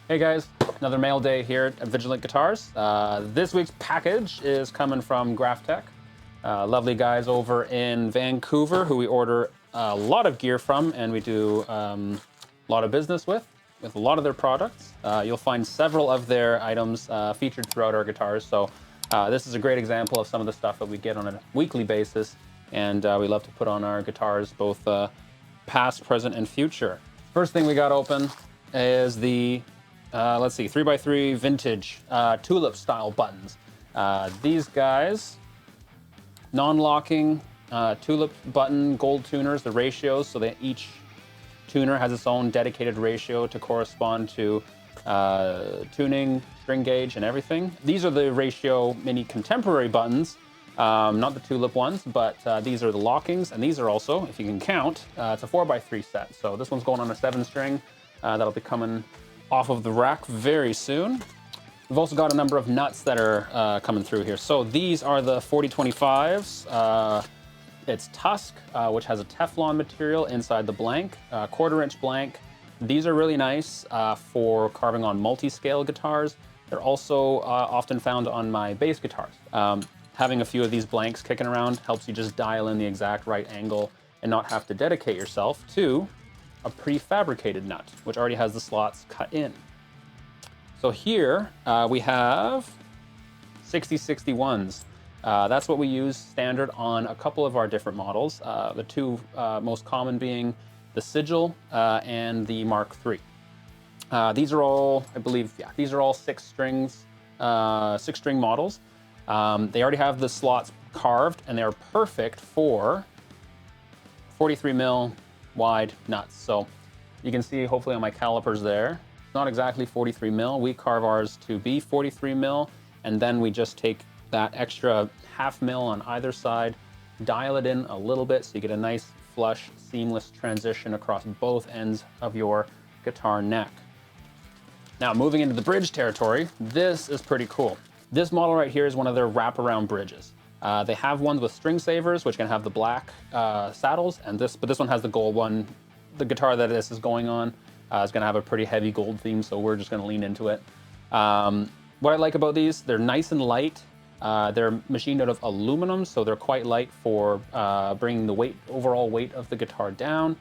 Hey guys, another mail day here at Vigilant Guitars. This week's package is coming from GraphTech. Lovely guys over in Vancouver who we order a lot of gear from and we do a lot of business with a lot of their products. You'll find several of their items featured throughout our guitars. So this is a great example of some of the stuff that we get on a weekly basis, and we love to put on our guitars, both past, present, and future. First thing we got open is the let's see, 3x3 vintage tulip style buttons. These guys, non-locking tulip button gold tuners, the ratios, so that each tuner has its own dedicated ratio to correspond to tuning, string gauge, and everything. These are the ratio mini contemporary buttons, not the tulip ones, but these are the lockings, and these are also, if you can count, it's a 4x3 set. So this one's going on a 7-string. That'll be coming off of the rack very soon. We've also got a number of nuts that are coming through here. So these are the 4025s. It's Tusk, which has a Teflon material inside the blank, 1/4-inch blank. These are really nice for carving on multi-scale guitars. They're also often found on my bass guitars. Having a few of these blanks kicking around helps you just dial in the exact right angle and not have to dedicate yourself to a prefabricated nut, which already has the slots cut in. So here we have 6061s. That's what we use standard on a couple of our different models. The two most common being the Sigil and the Mark III. These are all, I believe, yeah, these are all 6-string models. They already have the slots carved, and they're perfect for 43 mil wide nuts. So you can see hopefully on my calipers there, it's not exactly 43 mil. We carve ours to be 43 mil, and then we just take that extra 1/2 mil on either side, dial it in a little bit so you get a nice flush, seamless transition across both ends of your guitar neck. Now moving into the bridge territory, this is pretty cool. This model right here is one of their wraparound bridges. They have ones with string savers, which can have the black saddles, and but this one has the gold one. The guitar that this is going on is going to have a pretty heavy gold theme, so we're just going to lean into it. What I like about these, they're nice and light. They're machined out of aluminum, so they're quite light for bringing the overall weight of the guitar down.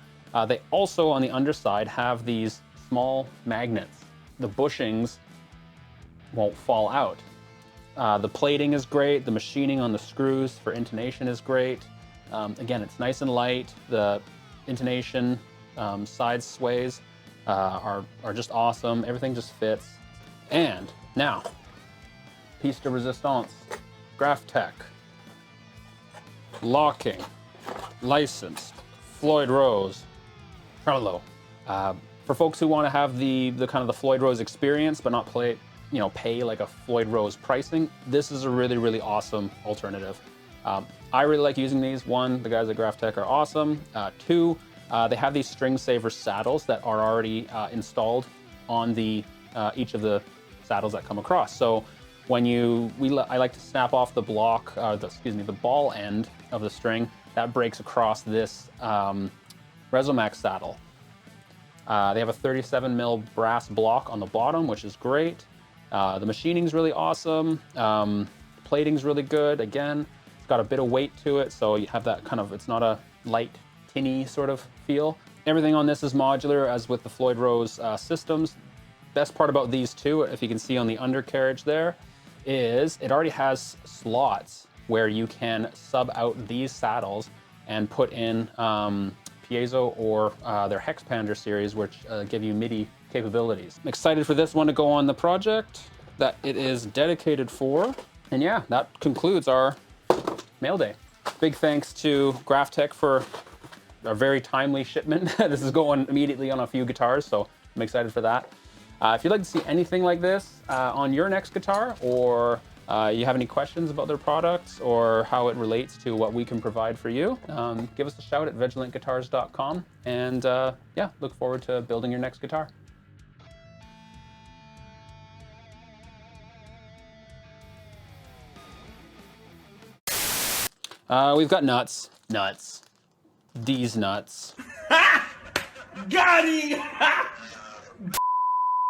They also, on the underside, have these small magnets. The bushings won't fall out. The plating is great. The machining on the screws for intonation is great. Again, it's nice and light. The intonation side sways are just awesome. Everything just fits. And now, piece de resistance, GraphTech, locking, licensed, Floyd Rose, tremolo. For folks who want to have the kind of the Floyd Rose experience, but not pay like a Floyd Rose pricing, this is a really, really awesome alternative. I really like using these. One, the guys at GraphTech are awesome. Two, they have these string saver saddles that are already installed on each of the saddles that come across. So when I like to snap off the block, the ball end of the string that breaks across this Resomax saddle. They have a 37 mil brass block on the bottom, which is great. The machining's really awesome. Plating's really good. Again, it's got a bit of weight to it, so you have that kind of, it's not a light, tinny sort of feel. Everything on this is modular, as with the Floyd Rose systems. Best part about these two, if you can see on the undercarriage there, is it already has slots where you can sub out these saddles and put in piezo or their Hexpander series, which give you MIDI capabilities. I'm excited for this one to go on the project that it is dedicated for. And yeah, that concludes our mail day. Big thanks to GraphTech for a very timely shipment. This is going immediately on a few guitars, so I'm excited for that. If you'd like to see anything like this on your next guitar, or you have any questions about their products or how it relates to what we can provide for you, give us a shout at vigilantguitars.com, and yeah, look forward to building your next guitar. We've got nuts. These nuts. Got him!